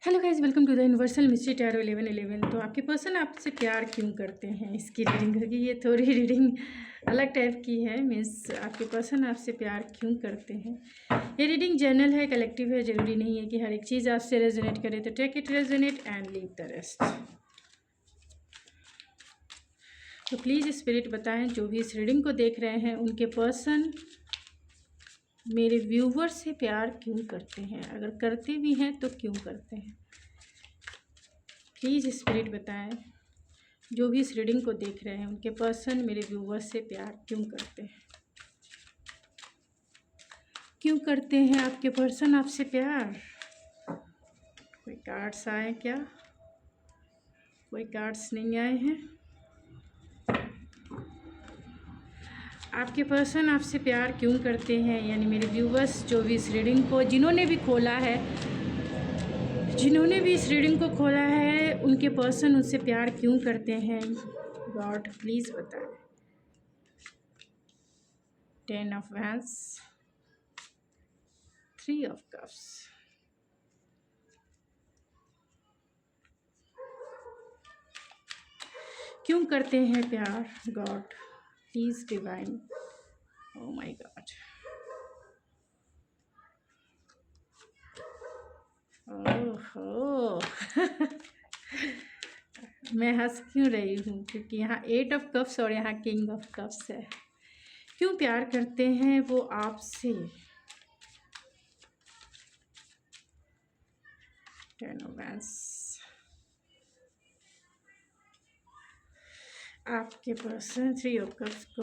Hello guys, welcome to the universal mystery tarot 1111। तो आपके person आपसे प्यार क्यों करते हैं, इसकी रीडिंग होगी। ये थोड़ी रीडिंग अलग टाइप की है। मीन्स आपके पर्सन आपसे प्यार क्यों करते हैं। ये रीडिंग जनरल है, कलेक्टिव है। ज़रूरी नहीं है कि हर एक चीज़ आपसे रेजोनेट करे, तो take it resonate and leave the rest. तो प्लीज़ स्पिरिट बताएं, जो भी इस रीडिंग को देख रहे हैं उनके पर्सन मेरे व्यूवर से प्यार क्यों करते हैं, अगर करते भी हैं तो क्यों करते हैं। प्लीज़ स्पिरिट बताएं, जो भी इस रीडिंग को देख रहे हैं उनके पर्सन मेरे व्यूवर से प्यार क्यों करते हैं। क्यों करते हैं आपके पर्सन आपसे प्यार। कोई कार्ड्स आए क्या? कोई कार्ड्स नहीं आए हैं। आपके पर्सन आपसे प्यार क्यों करते हैं, यानी मेरे व्यूवर्स जो भी इस रीडिंग को जिन्होंने भी इस रीडिंग को खोला है उनके पर्सन उनसे प्यार क्यों करते हैं। गॉड प्लीज़ बताएं। 10 ऑफ वैंड्स, 3 ऑफ कप्स, क्यों करते हैं प्यार। God please divine. O my God. ओहो मैं हंस क्यों रही हूँ, क्योंकि यहाँ 8 ऑफ कप्स और यहाँ किंग ऑफ कप्स है। क्यों प्यार करते हैं वो आपसे। 10 ऑफ वैंड्स, आपके पर्सन 3 ऑफ कप्स को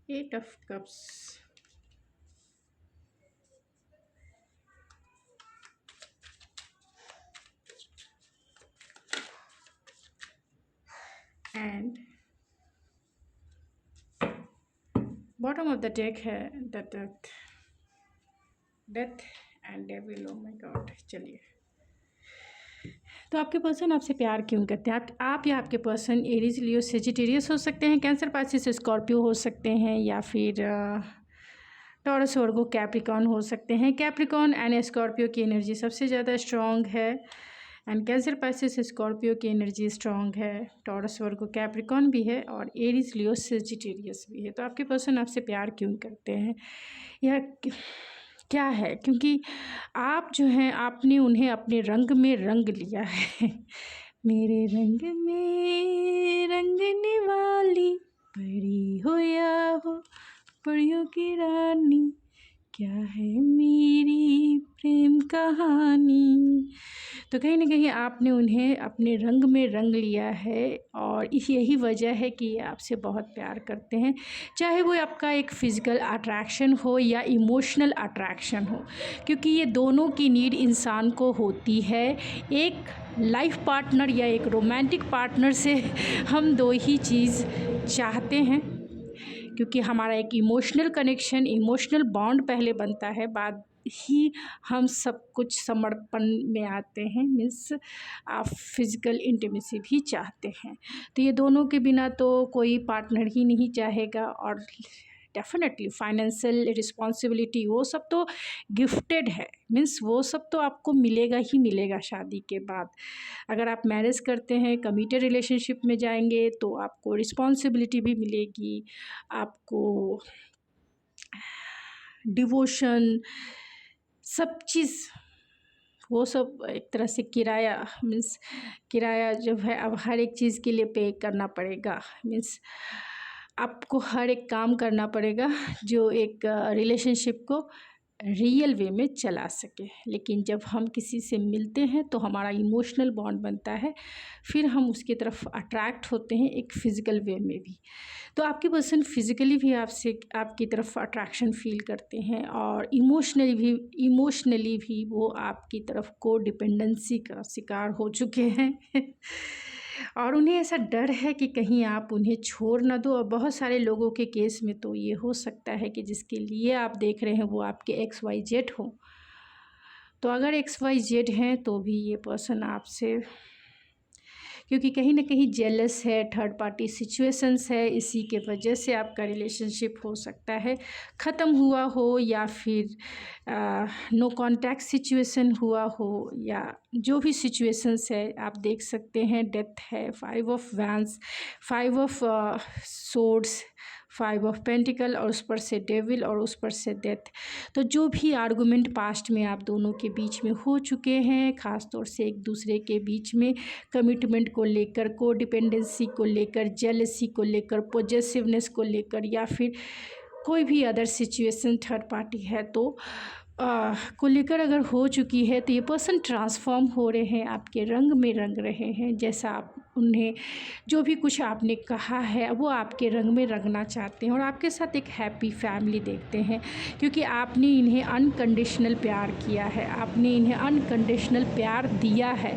eight of cups, and bottom of the deck है the death and devil. Oh my god. चलिए, तो आपके पर्सन आपसे प्यार क्यों करते हैं। आप या आपके पर्सन एरीज, लियो, सेजिटेरियस हो सकते हैं, कैंसर, पाइसिस, स्कॉर्पियो हो सकते हैं, या फिर टॉरस, वर्गो, कैप्रिकॉन हो सकते हैं। कैप्रिकॉन एंड स्कॉर्पियो की एनर्जी सबसे ज़्यादा स्ट्रॉन्ग है, एंड कैंसर, पाइसिस, स्कॉर्पियो की एनर्जी स्ट्रॉन्ग है। टॉरस, वर्गो, कैप्रिकॉन भी है, और एरीज, लियो, सेजिटेरियस भी है। तो आपके पर्सन आपसे प्यार क्यों करते हैं, यह क्या है, क्योंकि आप जो हैं आपने उन्हें अपने रंग में रंग लिया है। मेरे रंग में रंगने वाली, परी हो या हो परियों की रानी, क्या है मेरी प्रेम कहानी। तो कहीं ना कहीं आपने उन्हें अपने रंग में रंग लिया है, और यही वजह है कि ये आपसे बहुत प्यार करते हैं। चाहे वो आपका एक फ़िज़िकल अट्रैक्शन हो या इमोशनल अट्रैक्शन हो, क्योंकि ये दोनों की नीड इंसान को होती है। एक लाइफ पार्टनर या एक रोमांटिक पार्टनर से हम दो ही चीज़ चाहते हैं, क्योंकि हमारा एक इमोशनल कनेक्शन, इमोशनल बॉन्ड पहले बनता है, बाद ही हम सब कुछ समर्पण में आते हैं। मीन्स आप फिज़िकल इंटीमेसी भी चाहते हैं। तो ये दोनों के बिना तो कोई पार्टनर ही नहीं चाहेगा। और डेफिनेटली फाइनेंशियल रिस्पॉन्सिबिलिटी वो सब तो गिफ्टेड है, मीन्स वो सब तो आपको मिलेगा ही मिलेगा शादी के बाद। अगर आप मैरिज करते हैं, कमिटेड रिलेशनशिप में जाएंगे, तो आपको रिस्पॉन्सिबिलिटी भी मिलेगी, आपको डिवोशन, सब चीज़ वो सब एक तरह से किराया, मीन्स किराया जब है, अब हर एक चीज़ के लिए पे करना पड़ेगा। मीन्स आपको हर एक काम करना पड़ेगा जो एक रिलेशनशिप को रियल वे में चला सके। लेकिन जब हम किसी से मिलते हैं तो हमारा इमोशनल बॉन्ड बनता है, फिर हम उसकी तरफ अट्रैक्ट होते हैं एक फ़िज़िकल वे में भी। तो आपके पर्सन फिज़िकली भी आपसे आपकी तरफ अट्रैक्शन फील करते हैं, और इमोशनली भी वो आपकी तरफ को डिपेंडेंसी का शिकार हो चुके हैं। और उन्हें ऐसा डर है कि कहीं आप उन्हें छोड़ ना दो। और बहुत सारे लोगों के केस में तो ये हो सकता है कि जिसके लिए आप देख रहे हैं वो आपके XYZ हो। तो अगर XYZ हैं तो भी ये पर्सन आपसे क्योंकि कहीं ना कहीं जेलस है, थर्ड पार्टी सिचुएशंस है, इसी के वजह से आपका रिलेशनशिप हो सकता है ख़त्म हुआ हो, या फिर नो कांटेक्ट सिचुएशन हुआ हो, या जो भी सिचुएशंस है आप देख सकते हैं। डेथ है, 5 of vents, 5 of swords, 5 of pentacle, और उस पर से डेविल, और उस पर से डेथ। तो जो भी आर्गुमेंट पास्ट में आप दोनों के बीच में हो चुके हैं, ख़ास तौर से एक दूसरे के बीच में कमिटमेंट को लेकर, को डिपेंडेंसी को लेकर, जेलसी को लेकर, पॉजेसिवनेस को लेकर, या फिर कोई भी अदर सिचुएशन थर्ड पार्टी है तो को लेकर अगर हो चुकी है, तो ये पर्सन ट्रांसफॉर्म हो रहे हैं, आपके रंग में रंग रहे हैं। जैसा आप उन्हें जो भी कुछ आपने कहा है वो आपके रंग में रंगना चाहते हैं, और आपके साथ एक हैप्पी फैमिली देखते हैं, क्योंकि आपने इन्हें अनकंडीशनल प्यार किया है, आपने इन्हें अनकंडीशनल प्यार दिया है।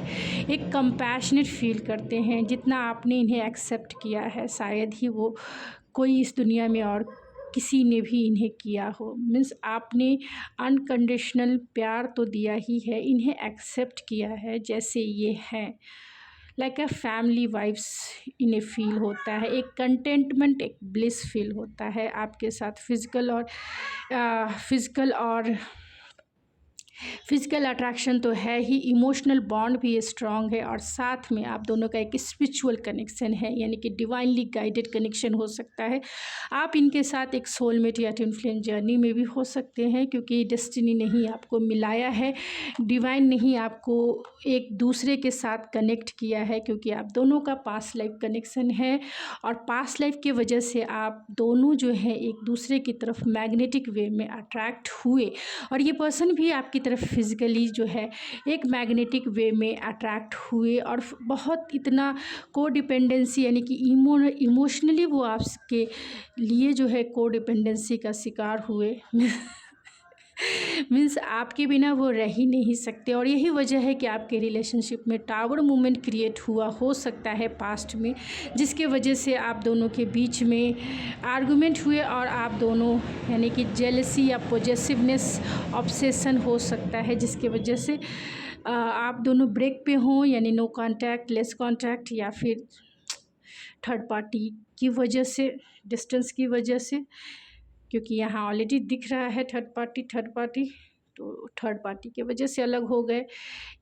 एक कंपैशनेट फील करते हैं, जितना आपने इन्हें एक्सेप्ट किया है शायद ही वो कोई इस दुनिया में और किसी ने भी इन्हें किया हो। मीन्स आपने अनकंडीशनल प्यार तो दिया ही है, इन्हें एक्सेप्ट किया है जैसे ये हैं। लाइक अ फैमिली वाइब्स इन्हें फील होता है, एक कंटेंटमेंट, एक ब्लिस फील होता है आपके साथ। फिज़िकल अट्रैक्शन तो है ही, इमोशनल बॉन्ड भी स्ट्रॉन्ग है, और साथ में आप दोनों का एक स्पिरिचुअल कनेक्शन है, यानी कि डिवाइनली गाइडेड कनेक्शन हो सकता है। आप इनके साथ एक सोलमेट या ट्विन फ्लेम जर्नी में भी हो सकते हैं, क्योंकि डेस्टिनी ने ही आपको मिलाया है, डिवाइन ने ही आपको एक दूसरे के साथ कनेक्ट किया है, क्योंकि आप दोनों का पास्ट लाइफ कनेक्शन है, और पास्ट लाइफ की वजह से आप दोनों जो है एक दूसरे की तरफ मैग्नेटिक वे में अट्रैक्ट हुए, और ये पर्सन भी आपकी तरफ फिज़िकली जो है एक मैग्नेटिक वे में अट्रैक्ट हुए, और बहुत इतना को डिपेंडेंसी, यानी कि इमोशनली वो आपके लिए जो है को डिपेंडेंसी का शिकार हुए। मीन्स आपके बिना वो रह ही नहीं सकते, और यही वजह है कि आपके रिलेशनशिप में टावर मूवमेंट क्रिएट हुआ हो सकता है पास्ट में, जिसके वजह से आप दोनों के बीच में आर्गुमेंट हुए, और आप दोनों यानी कि जेलसी या पॉजेसिवनेस, ऑब्सेशन हो सकता है, जिसके वजह से आप दोनों ब्रेक पे हों, यानी नो कांटेक्ट, लेस कांटेक्ट, या फिर थर्ड पार्टी की वजह से, डिस्टेंस की वजह से, क्योंकि यहाँ ऑलरेडी दिख रहा है थर्ड पार्टी, तो थर्ड पार्टी की वजह से अलग हो गए,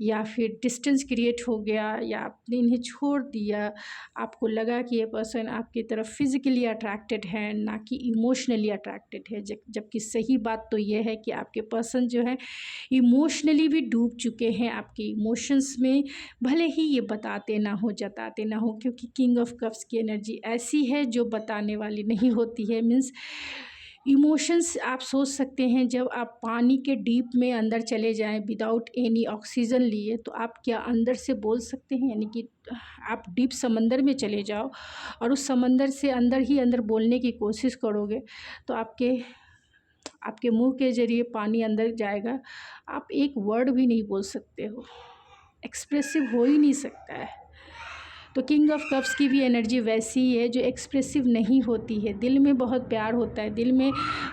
या फिर डिस्टेंस क्रिएट हो गया, या आपने इन्हें छोड़ दिया। आपको लगा कि ये पर्सन आपकी तरफ फिज़िकली अट्रैक्टेड है, ना कि इमोशनली अट्रैक्टेड है, जबकि सही बात तो ये है कि आपके पर्सन जो है इमोशनली भी डूब चुके हैं आपके इमोशंस में, भले ही ये बताते ना हो, जताते ना हो, क्योंकि किंग ऑफ कप्स की एनर्जी ऐसी है जो बताने वाली नहीं होती है। मीन्स इमोशंस आप सोच सकते हैं, जब आप पानी के डीप में अंदर चले जाएं विदाउट एनी ऑक्सीजन लिए, तो आप क्या अंदर से बोल सकते हैं? यानी कि आप डीप समंदर में चले जाओ और उस समंदर से अंदर ही अंदर बोलने की कोशिश करोगे, तो आपके मुंह के ज़रिए पानी अंदर जाएगा, आप एक वर्ड भी नहीं बोल सकते हो, एक्सप्रेसिव हो ही नहीं सकता है। तो किंग ऑफ कप्स की भी एनर्जी वैसी ही है, जो एक्सप्रेसिव नहीं होती है। दिल में बहुत प्यार होता है, दिल में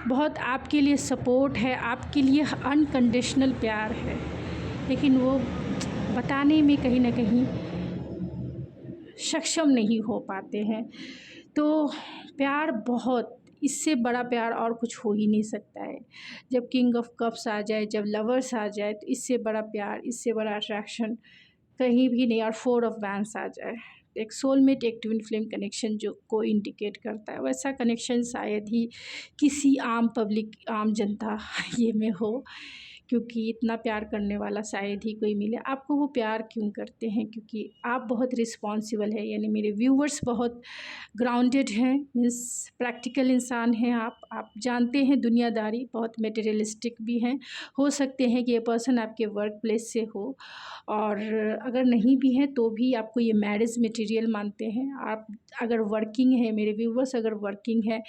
बहुत आपके लिए सपोर्ट है, आपके लिए अनकंडीशनल प्यार है, लेकिन वो बताने में कहीं ना कहीं सक्षम नहीं हो पाते हैं। तो प्यार बहुत, इससे बड़ा प्यार और कुछ हो ही नहीं सकता है। जब किंग ऑफ कप्स आ जाए, जब लवर्स आ जाए, तो इससे बड़ा प्यार, इससे बड़ा अट्रैक्शन कहीं भी नहीं। और 4 ऑफ वैंड्स आ जाए, एक सोलमेट, एक ट्विन फ्लेम कनेक्शन जो को इंडिकेट करता है, वैसा कनेक्शन शायद ही किसी आम पब्लिक, आम जनता ये में हो, क्योंकि इतना प्यार करने वाला शायद ही कोई मिले। आपको वो प्यार क्यों करते हैं? क्योंकि आप बहुत रिस्पॉन्सिबल है, यानी मेरे व्यूवर्स बहुत ग्राउंडेड हैं, मीन्स प्रैक्टिकल इंसान हैं आप जानते हैं दुनियादारी, बहुत मटेरियलिस्टिक भी हैं। हो सकते हैं कि ये पर्सन आपके वर्क प्लेस से हो, और अगर नहीं भी हैं तो भी आपको ये मैरिज मटेरियल मानते हैं। आप अगर वर्किंग है, मेरे व्यूवर्स अगर वर्किंग है,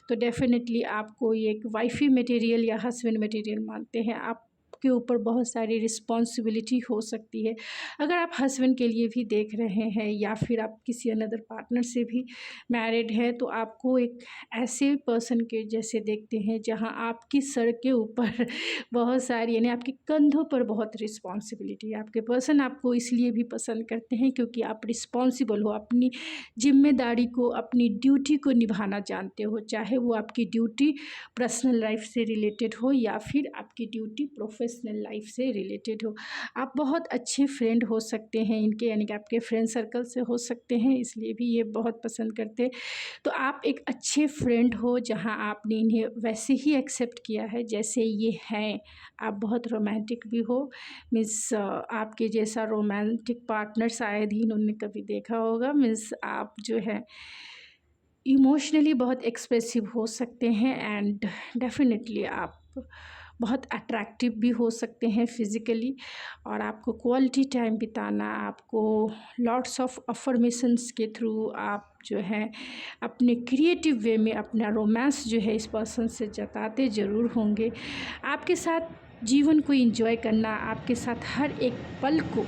तो डेफिनेटली आपको ये एक वाइफी मटेरियल या हस्बैंड मटेरियल मानते हैं। आप आपके ऊपर बहुत सारी रिस्पॉन्सिबिलिटी हो सकती है। अगर आप हस्बैंड के लिए भी देख रहे हैं या फिर आप किसी अनदर पार्टनर से भी मैरिड है, तो आपको एक ऐसे पर्सन के जैसे देखते हैं जहाँ आपकी सर के ऊपर बहुत सारी यानी आपके कंधों पर बहुत रिस्पॉन्सिबिलिटी है। आपके पर्सन आपको इसलिए भी पसंद करते हैं क्योंकि आप रिस्पॉन्सिबल हो, अपनी जिम्मेदारी को, अपनी ड्यूटी को निभाना जानते हो, चाहे वो आपकी ड्यूटी पर्सनल लाइफ से रिलेटेड हो या फिर आपकी ड्यूटी प्रोफेशनल लाइफ से रिलेटेड हो। आप बहुत अच्छे फ्रेंड हो सकते हैं इनके, यानी कि आपके फ्रेंड सर्कल से हो सकते हैं, इसलिए भी ये बहुत पसंद करते हैं। तो आप एक अच्छे फ्रेंड हो जहाँ आपने इन्हें वैसे ही एक्सेप्ट किया है जैसे ये हैं। आप बहुत रोमांटिक भी हो, मीन्स आपके जैसा रोमांटिक पार्टनर शायद ही इन्होंने कभी देखा होगा। मीन्स आप जो है इमोशनली बहुत एक्सप्रेसिव हो सकते हैं एंड डेफिनेटली आप बहुत अट्रैक्टिव भी हो सकते हैं फिज़िकली, और आपको क्वालिटी टाइम बिताना, आपको लॉट्स ऑफ अफर्मेशंस के थ्रू आप जो है अपने क्रिएटिव वे में अपना रोमांस जो है इस पर्सन से जताते ज़रूर होंगे। आपके साथ जीवन को एंजॉय करना, आपके साथ हर एक पल को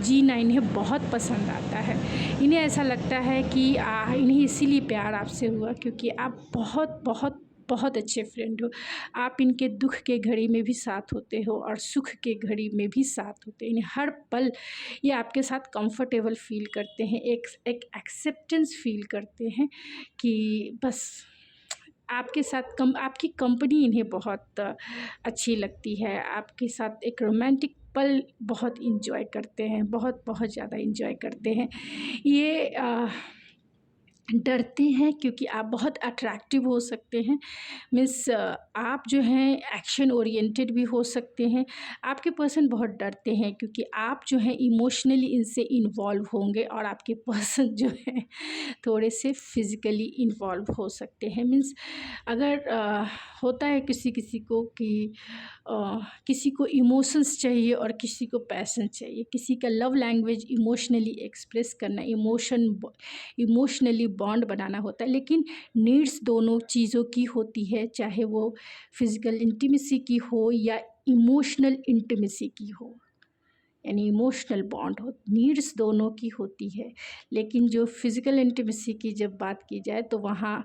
जीना इन्हें बहुत पसंद आता है। इन्हें ऐसा लगता है कि इन्हें इसीलिए प्यार आपसे हुआ क्योंकि आप बहुत बहुत बहुत अच्छे फ्रेंड हो। आप इनके दुख के घड़ी में भी साथ होते हो और सुख के घड़ी में भी साथ होते हैं। इन्हें हर पल ये आपके साथ कंफर्टेबल फील करते हैं, एक एक्सेप्टेंस फील करते हैं कि बस आपके साथ आपकी कंपनी इन्हें बहुत अच्छी लगती है। आपके साथ एक रोमांटिक पल बहुत इंजॉय करते हैं, बहुत बहुत ज़्यादा इंजॉय करते हैं। ये डरते हैं क्योंकि आप बहुत अट्रैक्टिव हो सकते हैं। मीन्स आप जो हैं एक्शन ओरिएंटेड भी हो सकते हैं। आपके पर्सन बहुत डरते हैं क्योंकि आप जो हैं इमोशनली इनसे इन्वॉल्व होंगे और आपके पर्सन जो है थोड़े से फिज़िकली इन्वॉल्व हो सकते हैं। मीन्स अगर होता है किसी किसी को कि किसी को इमोशंस चाहिए और किसी को पैशन चाहिए। किसी का लव लैंग्वेज इमोशनली एक्सप्रेस करना, इमोशनली बॉन्ड बनाना होता है, लेकिन नीड्स दोनों चीज़ों की होती है, चाहे वो फिज़िकल इंटीमेसी की हो या इमोशनल इंटीमेसी की हो, यानी इमोशनल बॉन्ड हो, नीड्स दोनों की होती है। लेकिन जो फिज़िकल इंटीमेसी की जब बात की जाए तो वहाँ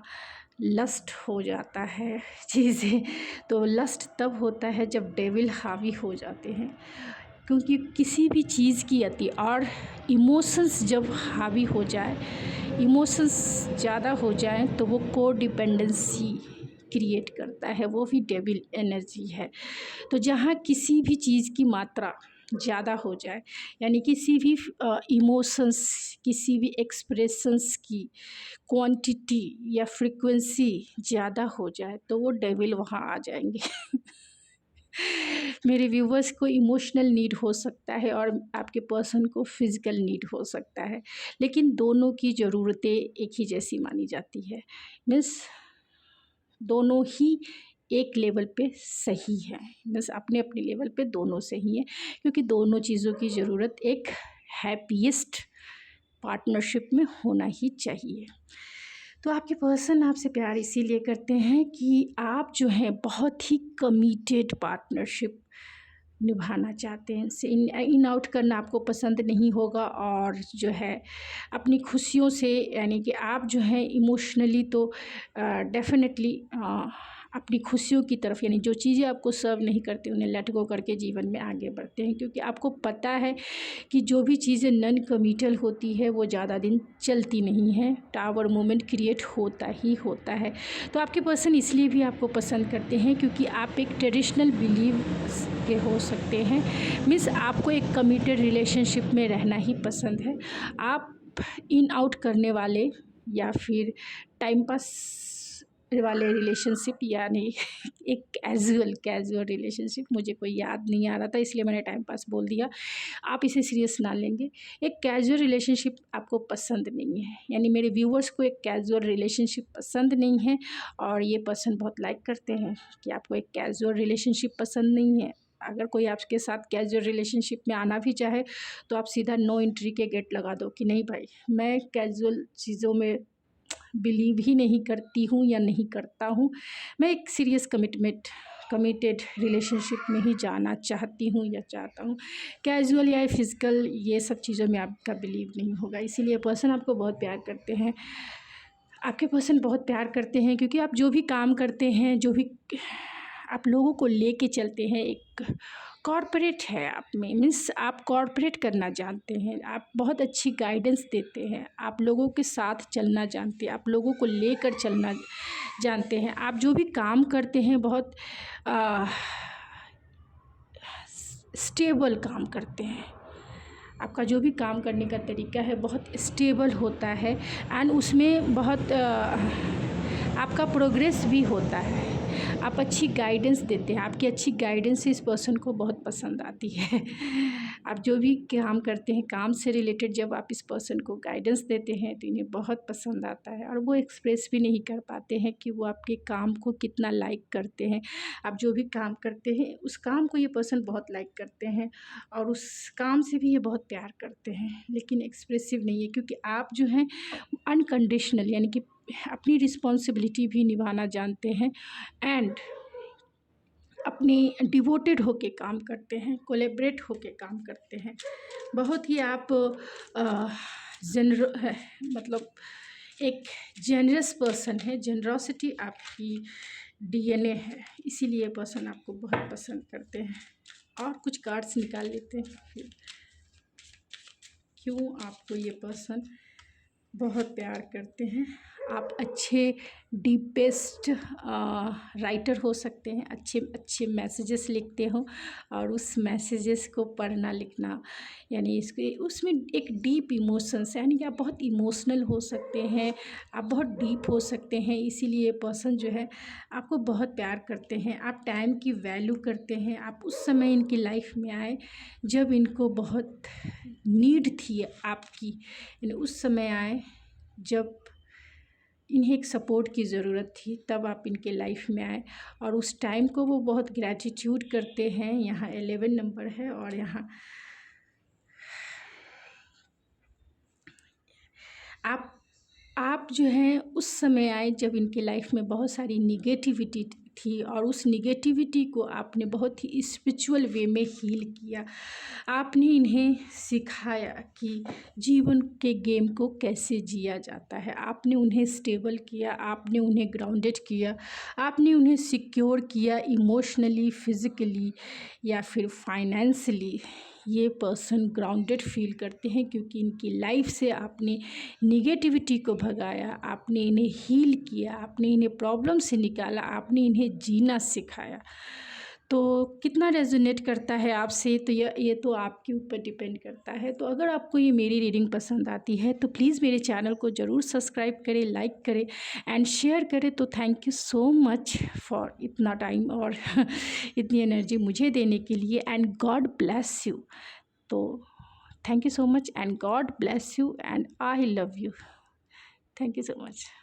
लस्ट हो जाता है चीज़ें। तो लस्ट तब होता है जब डेविल हावी हो जाते हैं, क्योंकि किसी भी चीज़ की अति और इमोशंस जब हावी हो जाए, इमोशंस ज़्यादा हो जाए तो वो कोडिपेंडेंसी क्रिएट करता है, वो भी डेविल एनर्जी है। तो जहाँ किसी भी चीज़ की मात्रा ज़्यादा हो जाए, यानी किसी भी इमोशंस, किसी भी एक्सप्रेशंस की क्वांटिटी या फ्रीक्वेंसी ज़्यादा हो जाए तो वो डेविल वहाँ आ जाएंगे। मेरे व्यूवर्स को इमोशनल नीड हो सकता है और आपके पर्सन को फिज़िकल नीड हो सकता है, लेकिन दोनों की ज़रूरतें एक ही जैसी मानी जाती है। मीन्स दोनों ही एक लेवल पे सही है, बस अपने अपने लेवल पे दोनों सही हैं, क्योंकि दोनों चीज़ों की ज़रूरत एक हैप्पीएस्ट पार्टनरशिप में होना ही चाहिए। तो आपके पर्सन आपसे प्यार इसीलिए करते हैं कि आप जो हैं बहुत ही कमिटेड पार्टनरशिप निभाना चाहते हैं। से इन आउट करना आपको पसंद नहीं होगा, और जो है अपनी खुशियों से, यानी कि आप जो हैं इमोशनली तो डेफिनेटली अपनी खुशियों की तरफ, यानी जो चीज़ें आपको सर्व नहीं करती उन्हें लेट गो करके जीवन में आगे बढ़ते हैं, क्योंकि आपको पता है कि जो भी चीज़ें नॉन कमिटल होती है वो ज़्यादा दिन चलती नहीं है, टावर मोमेंट क्रिएट होता ही होता है। तो आपके पर्सन इसलिए भी आपको पसंद करते हैं क्योंकि आप एक ट्रेडिशनल बिलीव के हो सकते हैं। मीन्स आपको एक कमिटेड रिलेशनशिप में रहना ही पसंद है। आप इन आउट करने वाले या फिर टाइम पास वाले रिलेशनशिप, यानी एक कैजुअल रिलेशनशिप, मुझे कोई याद नहीं आ रहा था इसलिए मैंने टाइम पास बोल दिया, आप इसे सीरियस ना लेंगे। एक कैजुअल रिलेशनशिप आपको पसंद नहीं है, यानी मेरे व्यूवर्स को एक कैजुअल रिलेशनशिप पसंद नहीं है, और ये पर्सन बहुत लाइक करते हैं कि आपको एक कैजुअल रिलेशनशिप पसंद नहीं है। अगर कोई आपके साथ कैजुअल रिलेशनशिप में आना भी चाहे तो आप सीधा नो एंट्री के गेट लगा दो कि नहीं भाई, मैं कैजुअल चीज़ों में बिलीव ही नहीं करती हूँ या नहीं करता हूँ, मैं एक सीरियस कमिटमेंट कमिटेड रिलेशनशिप में ही जाना चाहती हूँ या चाहता हूँ। कैजुअल या फिज़िकल ये सब चीज़ों में आपका बिलीव नहीं होगा। इसीलिए पर्सन आपको बहुत प्यार करते हैं। आपके पर्सन बहुत प्यार करते हैं क्योंकि आप जो भी काम करते हैं, जो भी आप लोगों को लेके चलते हैं, एक कॉर्पोरेट है आप में, मीन्स आप कॉर्पोरेट करना जानते हैं, आप बहुत अच्छी गाइडेंस देते हैं, आप लोगों के साथ चलना जानते हैं, आप लोगों को लेकर चलना जानते हैं। आप जो भी काम करते हैं बहुत स्टेबल काम करते हैं। आपका जो भी काम करने का तरीका है बहुत स्टेबल होता है एंड उसमें बहुत आपका प्रोग्रेस भी होता है। आप अच्छी गाइडेंस देते हैं, आपकी अच्छी गाइडेंस इस पर्सन को बहुत पसंद आती है। आप जो भी काम करते हैं, काम से रिलेटेड जब आप इस पर्सन को गाइडेंस देते हैं तो इन्हें बहुत पसंद आता है और वो एक्सप्रेस भी नहीं कर पाते हैं कि वो आपके काम को कितना लाइक करते हैं। आप जो भी काम करते हैं उस काम को ये पर्सन बहुत लाइक करते हैं और उस काम से भी ये बहुत प्यार करते हैं, लेकिन एक्सप्रेसिव नहीं है क्योंकि आप जो हैं अनकंडीशनल यानी कि अपनी रिस्पॉन्सिबिलिटी भी निभाना जानते हैं एंड अपनी डिवोटेड होके काम करते हैं, कोलैबोरेट होके काम करते हैं। बहुत ही आप मतलब एक जेनरस पर्सन है, जेनरॉसिटी आपकी डीएनए है, इसीलिए पर्सन आपको बहुत पसंद करते हैं। और कुछ कार्ड्स निकाल लेते हैं फिर क्यों आपको ये पर्सन बहुत प्यार करते हैं। आप अच्छे डीपेस्ट राइटर हो सकते हैं, अच्छे अच्छे मैसेजेस लिखते हो और उस मैसेजेस को पढ़ना लिखना यानी इसके उसमें एक डीप इमोशंस यानी कि आप बहुत इमोशनल हो सकते हैं, आप बहुत डीप हो सकते हैं। इसीलिए पर्सन जो है आपको बहुत प्यार करते हैं। आप टाइम की वैल्यू करते हैं। आप उस समय इनकी लाइफ में आए जब इनको बहुत नीड थी आपकी, यानी उस समय आए जब इन्हें एक सपोर्ट की ज़रूरत थी, तब आप इनके लाइफ में आए और उस टाइम को वो बहुत ग्रैटिट्यूड करते हैं। यहाँ 11 नंबर है और यहाँ आप जो हैं उस समय आए जब इनके लाइफ में बहुत सारी निगेटिविटी थी और उस निगेटिविटी को आपने बहुत ही स्पिरिचुअल वे में हील किया। आपने इन्हें सिखाया कि जीवन के गेम को कैसे जिया जाता है। आपने उन्हें स्टेबल किया, आपने उन्हें ग्राउंडेड किया, आपने उन्हें सिक्योर किया इमोशनली, फिज़िकली या फिर फाइनेंशियली। ये पर्सन ग्राउंडेड फील करते हैं क्योंकि इनकी लाइफ से आपने निगेटिविटी को भगाया, आपने इन्हें हील किया, आपने इन्हें प्रॉब्लम से निकाला, आपने इन्हें जीना सिखाया। तो कितना रेजोनेट करता है आपसे तो ये तो आपके ऊपर डिपेंड करता है। तो अगर आपको ये मेरी रीडिंग पसंद आती है तो प्लीज़ मेरे चैनल को ज़रूर सब्सक्राइब करें, लाइक करें एंड शेयर करें। तो thank you so much for इतना टाइम और इतनी एनर्जी मुझे देने के लिए एंड गॉड ब्लेस यू। तो thank you so much and God bless you and I love you. Thank you so much.